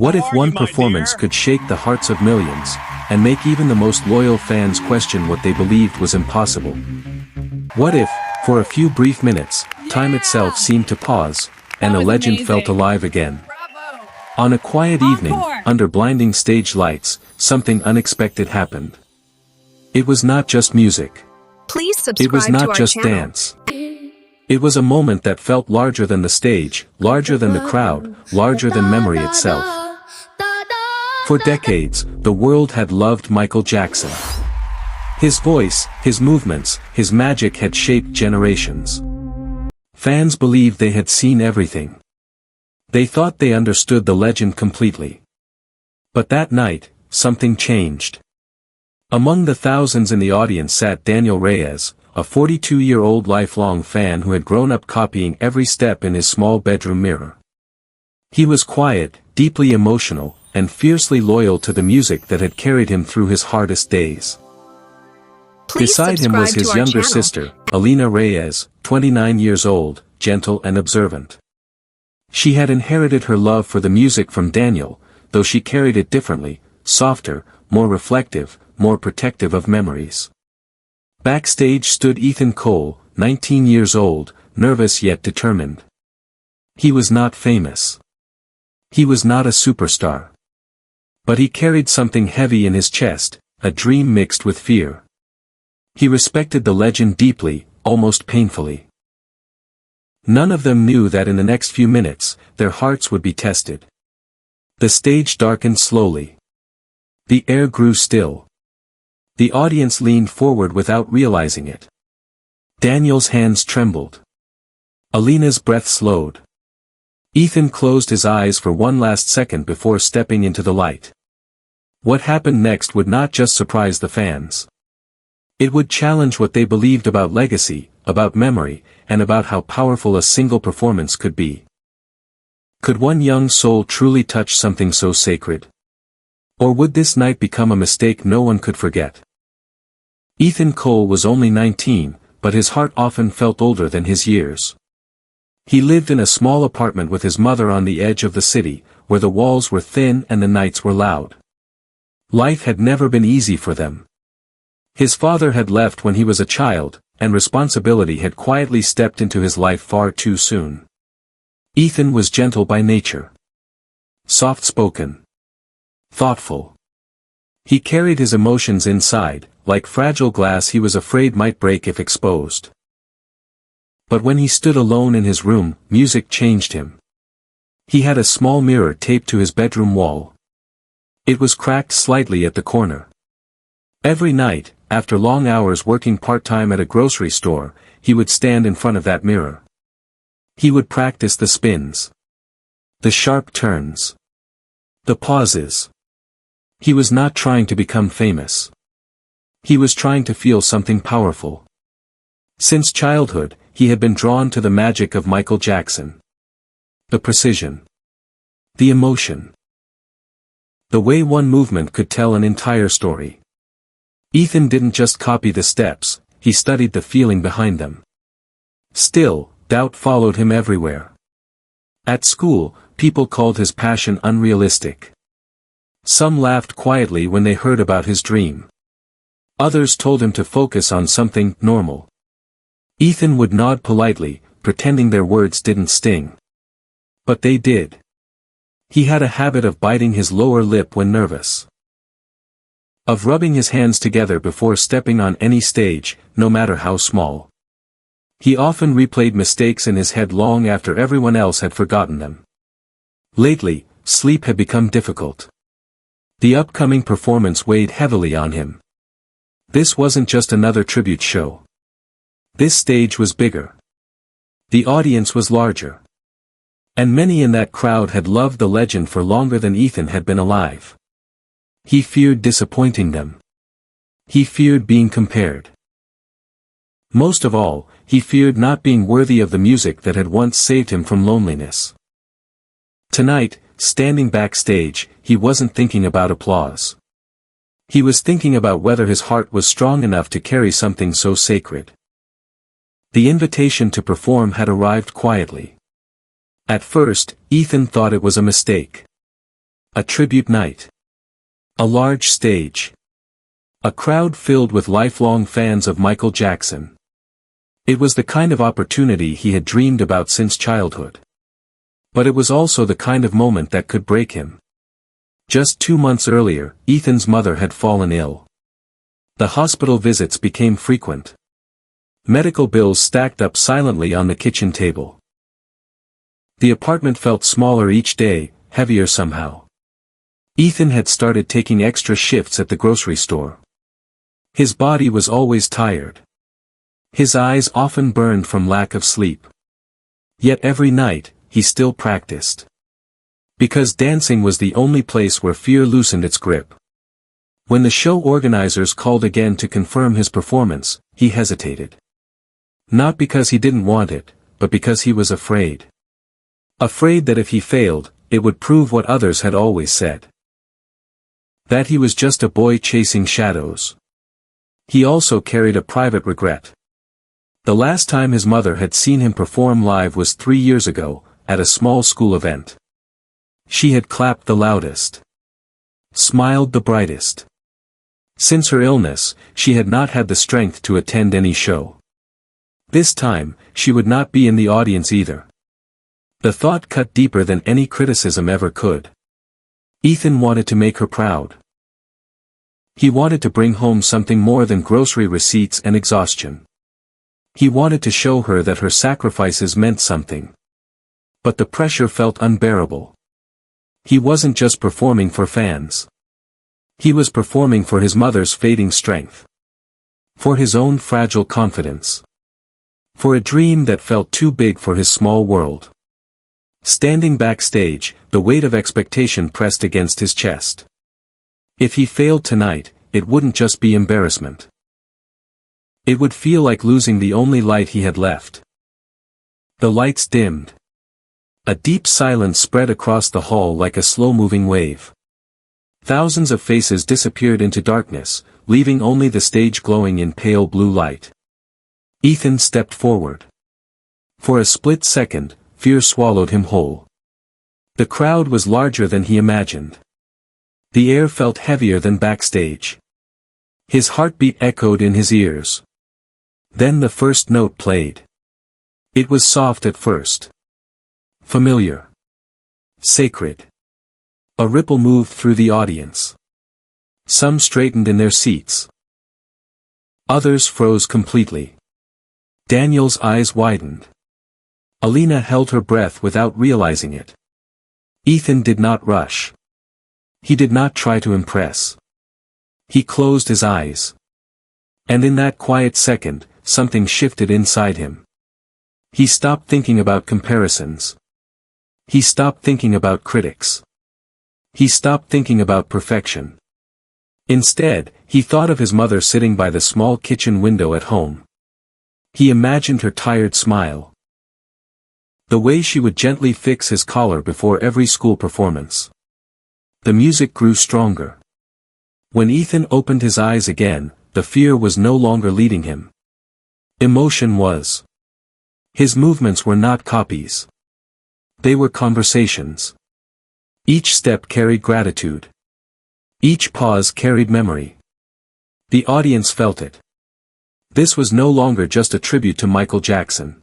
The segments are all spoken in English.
What if one performance could shake the hearts of millions, and make even the most loyal fans question what they believed was impossible? What if, for a few brief minutes, time itself seemed to pause, and a legend felt alive again? On a quiet evening, under blinding stage lights, something unexpected happened. It was not just music. Please subscribe It was to not our just channel. dance. It was a moment that felt larger than the stage, larger than the crowd, larger than memory itself. For decades, the world had loved Michael Jackson. His voice, his movements, his magic had shaped generations. Fans believed they had seen everything. They thought they understood the legend completely. But that night, something changed. Among the thousands in the audience sat Daniel Reyes, a 42-year-old lifelong fan who had grown up copying every step in his small bedroom mirror. He was quiet, deeply emotional, and fiercely loyal to the music that had carried him through his hardest days. Beside him was his younger sister, Alina Reyes, 29 years old, gentle and observant. She had inherited her love for the music from Daniel, though she carried it differently, softer, more reflective, more protective of memories. Backstage stood Ethan Cole, 19 years old, nervous yet determined. He was not famous. He was not a superstar. But he carried something heavy in his chest, a dream mixed with fear. He respected the legend deeply, almost painfully. None of them knew that in the next few minutes, their hearts would be tested. The stage darkened slowly. The air grew still. The audience leaned forward without realizing it. Daniel's hands trembled. Alina's breath slowed. Ethan closed his eyes for one last second before stepping into the light. What happened next would not just surprise the fans. It would challenge what they believed about legacy, about memory, and about how powerful a single performance could be. Could one young soul truly touch something so sacred? Or would this night become a mistake no one could forget? Ethan Cole was only 19, but his heart often felt older than his years. He lived in a small apartment with his mother on the edge of the city, where the walls were thin and the nights were loud. Life had never been easy for them. His father had left when he was a child, and responsibility had quietly stepped into his life far too soon. Ethan was gentle by nature. Soft-spoken. Thoughtful. He carried his emotions inside, like fragile glass he was afraid might break if exposed. But when he stood alone in his room, music changed him. He had a small mirror taped to his bedroom wall. It was cracked slightly at the corner. Every night, after long hours working part-time at a grocery store, he would stand in front of that mirror. He would practice the spins. The sharp turns. The pauses. He was not trying to become famous. He was trying to feel something powerful. Since childhood, he had been drawn to the magic of Michael Jackson. The precision. The emotion. The way one movement could tell an entire story. Ethan didn't just copy the steps, he studied the feeling behind them. Still, doubt followed him everywhere. At school, people called his passion unrealistic. Some laughed quietly when they heard about his dream. Others told him to focus on something normal. Ethan would nod politely, pretending their words didn't sting. But they did. He had a habit of biting his lower lip when nervous. Of rubbing his hands together before stepping on any stage, no matter how small. He often replayed mistakes in his head long after everyone else had forgotten them. Lately, sleep had become difficult. The upcoming performance weighed heavily on him. This wasn't just another tribute show. This stage was bigger. The audience was larger. And many in that crowd had loved the legend for longer than Ethan had been alive. He feared disappointing them. He feared being compared. Most of all, he feared not being worthy of the music that had once saved him from loneliness. Tonight, standing backstage, he wasn't thinking about applause. He was thinking about whether his heart was strong enough to carry something so sacred. The invitation to perform had arrived quietly. At first, Ethan thought it was a mistake. A tribute night. A large stage. A crowd filled with lifelong fans of Michael Jackson. It was the kind of opportunity he had dreamed about since childhood. But it was also the kind of moment that could break him. Just 2 months earlier, Ethan's mother had fallen ill. The hospital visits became frequent. Medical bills stacked up silently on the kitchen table. The apartment felt smaller each day, heavier somehow. Ethan had started taking extra shifts at the grocery store. His body was always tired. His eyes often burned from lack of sleep. Yet every night, he still practiced. Because dancing was the only place where fear loosened its grip. When the show organizers called again to confirm his performance, he hesitated. Not because he didn't want it, but because he was afraid. Afraid that if he failed, it would prove what others had always said. That he was just a boy chasing shadows. He also carried a private regret. The last time his mother had seen him perform live was 3 years ago, at a small school event. She had clapped the loudest. Smiled the brightest. Since her illness, she had not had the strength to attend any show. This time, she would not be in the audience either. The thought cut deeper than any criticism ever could. Ethan wanted to make her proud. He wanted to bring home something more than grocery receipts and exhaustion. He wanted to show her that her sacrifices meant something. But the pressure felt unbearable. He wasn't just performing for fans. He was performing for his mother's fading strength. For his own fragile confidence. For a dream that felt too big for his small world. Standing backstage, the weight of expectation pressed against his chest. If he failed tonight, it wouldn't just be embarrassment. It would feel like losing the only light he had left. The lights dimmed. A deep silence spread across the hall like a slow-moving wave. Thousands of faces disappeared into darkness, leaving only the stage glowing in pale blue light. Ethan stepped forward. For a split second, fear swallowed him whole. The crowd was larger than he imagined. The air felt heavier than backstage. His heartbeat echoed in his ears. Then the first note played. It was soft at first. Familiar. Sacred. A ripple moved through the audience. Some straightened in their seats. Others froze completely. Daniel's eyes widened. Alina held her breath without realizing it. Ethan did not rush. He did not try to impress. He closed his eyes. And in that quiet second, something shifted inside him. He stopped thinking about comparisons. He stopped thinking about critics. He stopped thinking about perfection. Instead, he thought of his mother sitting by the small kitchen window at home. He imagined her tired smile. The way she would gently fix his collar before every school performance. The music grew stronger. When Ethan opened his eyes again, the fear was no longer leading him. Emotion was. His movements were not copies. They were conversations. Each step carried gratitude. Each pause carried memory. The audience felt it. This was no longer just a tribute to Michael Jackson.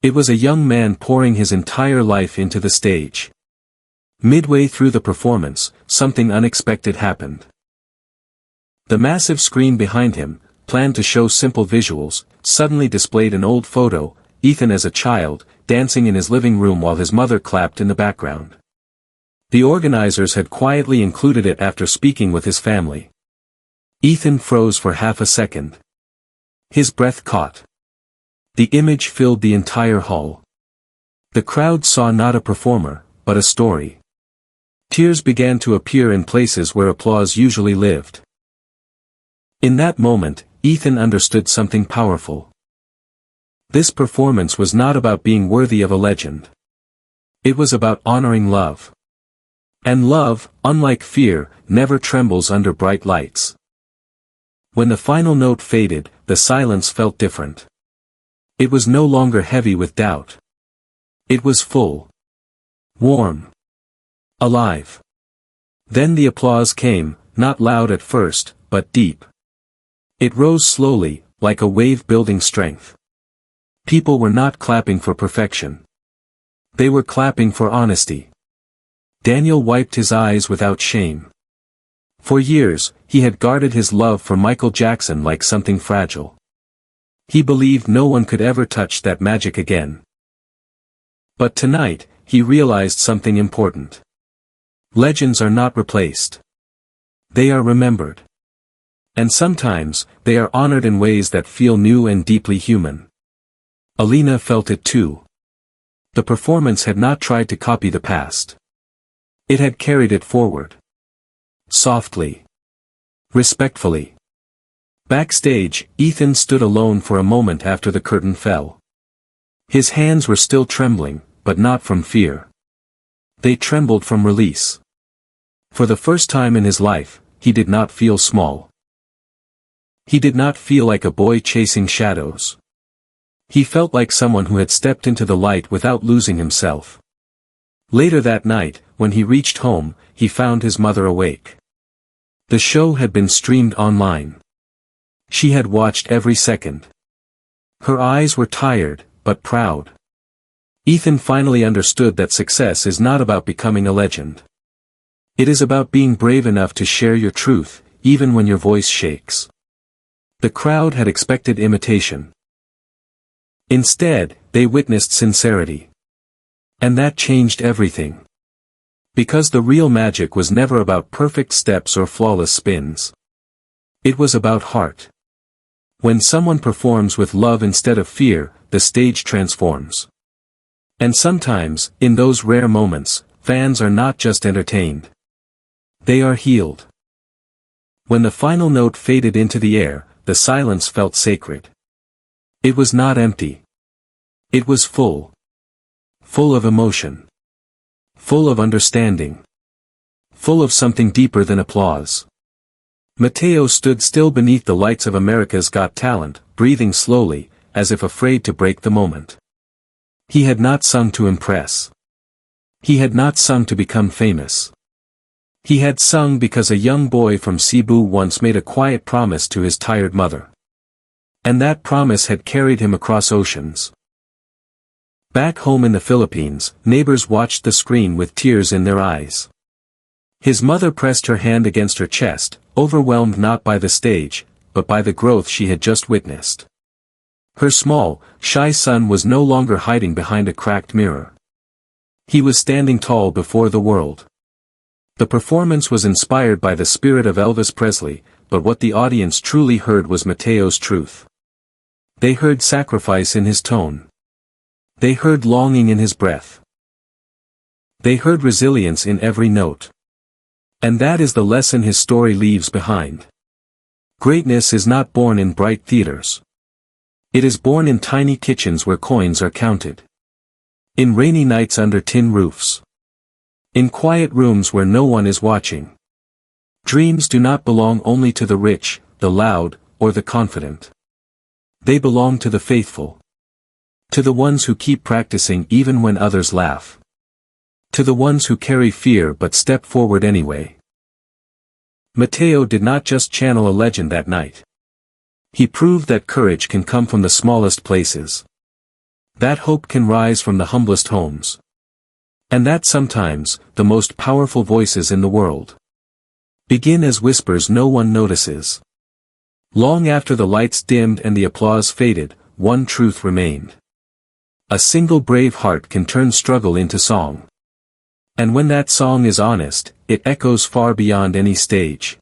It was a young man pouring his entire life into the stage. Midway through the performance, something unexpected happened. The massive screen behind him, planned to show simple visuals, suddenly displayed an old photo, Ethan as a child, dancing in his living room while his mother clapped in the background. The organizers had quietly included it after speaking with his family. Ethan froze for half a second. His breath caught. The image filled the entire hall. The crowd saw not a performer, but a story. Tears began to appear in places where applause usually lived. In that moment, Ethan understood something powerful. This performance was not about being worthy of a legend. It was about honoring love. And love, unlike fear, never trembles under bright lights. When the final note faded, the silence felt different. It was no longer heavy with doubt. It was full. Warm. Alive. Then the applause came, not loud at first, but deep. It rose slowly, like a wave building strength. People were not clapping for perfection. They were clapping for honesty. Daniel wiped his eyes without shame. For years, he had guarded his love for Michael Jackson like something fragile. He believed no one could ever touch that magic again. But tonight, he realized something important. Legends are not replaced. They are remembered. And sometimes, they are honored in ways that feel new and deeply human. Alina felt it too. The performance had not tried to copy the past. It had carried it forward. Softly. Respectfully. Backstage, Ethan stood alone for a moment after the curtain fell. His hands were still trembling, but not from fear. They trembled from release. For the first time in his life, he did not feel small. He did not feel like a boy chasing shadows. He felt like someone who had stepped into the light without losing himself. Later that night, when he reached home, he found his mother awake. The show had been streamed online. She had watched every second. Her eyes were tired, but proud. Ethan finally understood that success is not about becoming a legend. It is about being brave enough to share your truth, even when your voice shakes. The crowd had expected imitation. Instead, they witnessed sincerity. And that changed everything. Because the real magic was never about perfect steps or flawless spins. It was about heart. When someone performs with love instead of fear, the stage transforms. And sometimes, in those rare moments, fans are not just entertained. They are healed. When the final note faded into the air, the silence felt sacred. It was not empty. It was full. Full of emotion. Full of understanding. Full of something deeper than applause. Mateo stood still beneath the lights of America's Got Talent, breathing slowly, as if afraid to break the moment. He had not sung to impress. He had not sung to become famous. He had sung because a young boy from Cebu once made a quiet promise to his tired mother. And that promise had carried him across oceans. Back home in the Philippines, neighbors watched the screen with tears in their eyes. His mother pressed her hand against her chest, overwhelmed not by the stage, but by the growth she had just witnessed. Her small, shy son was no longer hiding behind a cracked mirror. He was standing tall before the world. The performance was inspired by the spirit of Elvis Presley, but what the audience truly heard was Mateo's truth. They heard sacrifice in his tone. They heard longing in his breath. They heard resilience in every note. And that is the lesson his story leaves behind. Greatness is not born in bright theaters. It is born in tiny kitchens where coins are counted. In rainy nights under tin roofs. In quiet rooms where no one is watching. Dreams do not belong only to the rich, the loud, or the confident. They belong to the faithful. To the ones who keep practicing even when others laugh. To the ones who carry fear but step forward anyway. Mateo did not just channel a legend that night. He proved that courage can come from the smallest places. That hope can rise from the humblest homes. And that sometimes, the most powerful voices in the world begin as whispers no one notices. Long after the lights dimmed and the applause faded, one truth remained. A single brave heart can turn struggle into song. And when that song is honest, it echoes far beyond any stage.